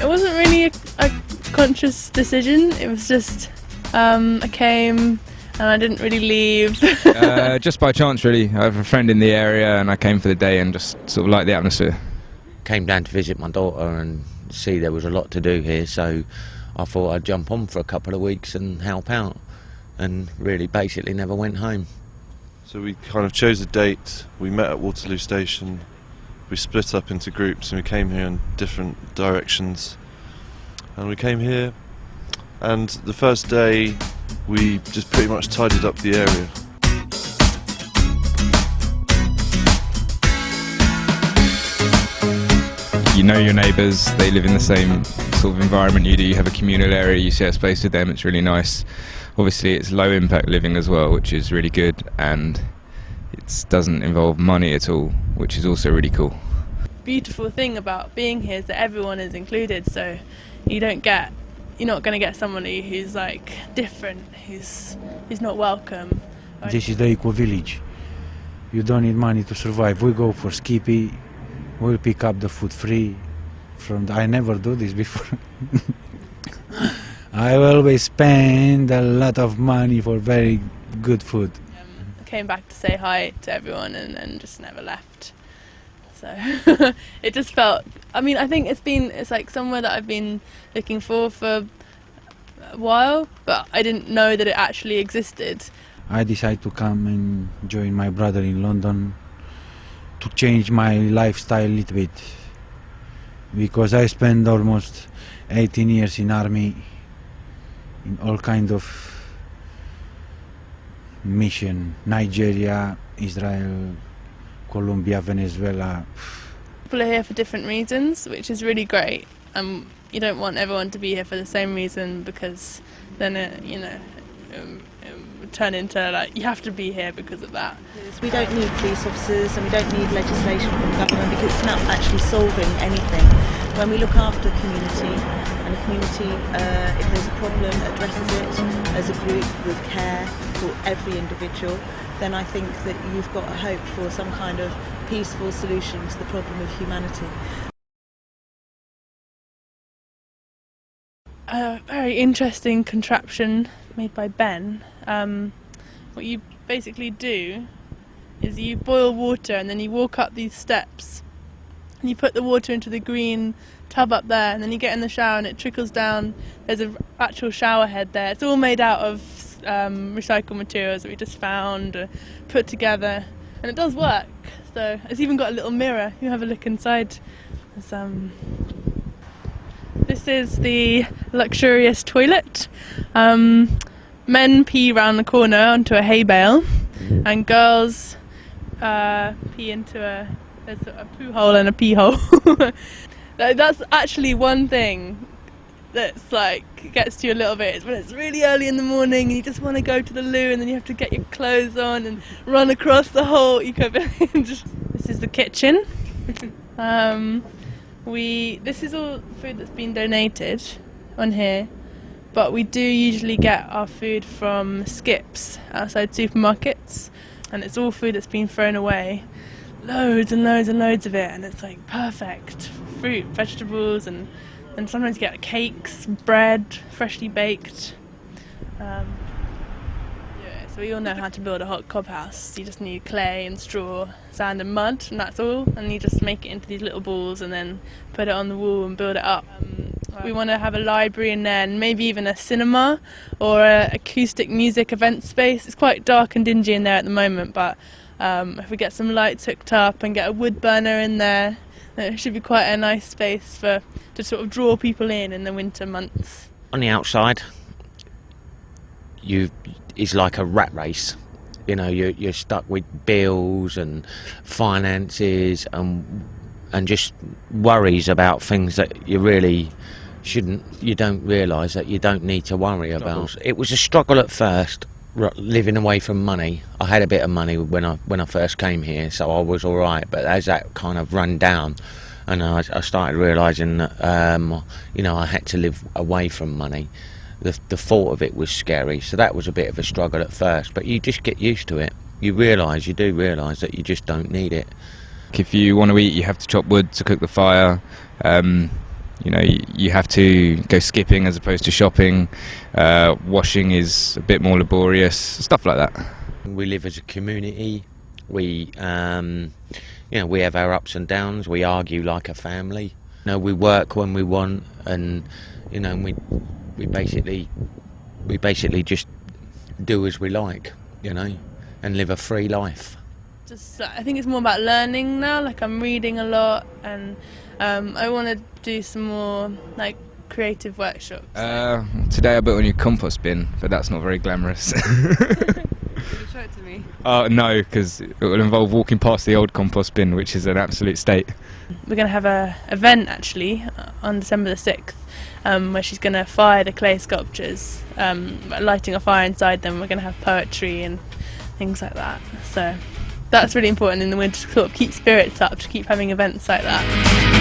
It wasn't really a conscious decision. It was just I came and I didn't really leave. Just by chance, really. I have a friend in the area and I came for the day and just sort of liked the atmosphere. Came down to visit my daughter and see there was a lot to do here, so I thought I'd jump on for a couple of weeks and help out, and really basically never went home. So we kind of chose a date, we met at Waterloo Station, we split up into groups and we came here in different directions, and we came here, and the first day we just pretty much tidied up the area. You know your neighbours, they live in the same sort of environment you do, you have a communal area, you share space with them, it's really nice. Obviously it's low impact living as well, which is really good, and it doesn't involve money at all, which is also really cool. Beautiful thing about being here is that everyone is included, so you're not going to get somebody who's like different, who's not welcome. This is the eco village. You don't need money to survive. We go for skippy, we'll pick up the food free. I never do this before. I always spend a lot of money for very good food. I came back to say hi to everyone and then just never left. So it just felt, I mean, I think it's like somewhere that I've been looking for a while, but I didn't know that it actually existed. I decided to come and join my brother in London to change my lifestyle a little bit, because I spent almost 18 years in army, in all kind of mission, Nigeria, Israel, Colombia, Venezuela. People are here for different reasons, which is really great. You don't want everyone to be here for the same reason, because then it would turn into like you have to be here because of that. We don't need police officers and we don't need legislation from government, because it's not actually solving anything. When we look after the community, and the community, if there's a problem, addresses it as a group with care for every individual, then I think that you've got a hope for some kind of peaceful solution to the problem of humanity. A very interesting contraption made by Ben. What you basically do is you boil water and then you walk up these steps and you put the water into the green tub up there, and then you get in the shower and it trickles down. There's an actual shower head there. It's all made out of recycled materials that we just found, put together, and it does work. So it's even got a little mirror. You have a look inside. This is the luxurious toilet. Men pee round the corner onto a hay bale, and girls pee into there's a poo hole and a pee hole. That's actually one thing that's like gets to you a little bit. It's when it's really early in the morning and you just want to go to the loo, and then you have to get your clothes on and run across the whole This is the kitchen. This is all food that's been donated on here, but we do usually get our food from skips outside supermarkets, and it's all food that's been thrown away. Loads and loads and loads of it, and it's like perfect fruit, vegetables, and sometimes you get cakes, bread, freshly baked. So we all know how to build a hot cob house. You just need clay and straw, sand and mud, and that's all. And you just make it into these little balls and then put it on the wall and build it up. We want to have a library in there, and maybe even a cinema or an acoustic music event space. It's quite dark and dingy in there at the moment, but if we get some lights hooked up and get a wood burner in there, then it should be quite a nice space to sort of draw people in the winter months. On the outside, it's like a rat race. You know, you're stuck with bills and finances and just worries about things that you really you don't realise that you don't need to worry about. It was a struggle at first, living away from money. I had a bit of money when I first came here, so I was all right, but as that kind of run down, and I started realising that I had to live away from money. The thought of it was scary, so that was a bit of a struggle at first, but you just get used to it. You do realise that you just don't need it. If you want to eat, you have to chop wood to cook the fire. You know, you have to go skipping as opposed to shopping. Washing is a bit more laborious, stuff like that. We live as a community. We, we have our ups and downs. We argue like a family. You know, we work when we want, and you know, we basically just do as we like, you know, and live a free life. Just, I think it's more about learning now. Like, I'm reading a lot, and I want to do some more like creative workshops. Today I built a new compost bin, but that's not very glamorous. Can you show it to me? No, because it will involve walking past the old compost bin, which is an absolute state. We're going to have a event actually on December the 6th, where she's going to fire the clay sculptures, lighting a fire inside them. We're going to have poetry and things like that. So that's really important in the winter to sort of keep spirits up, to keep having events like that.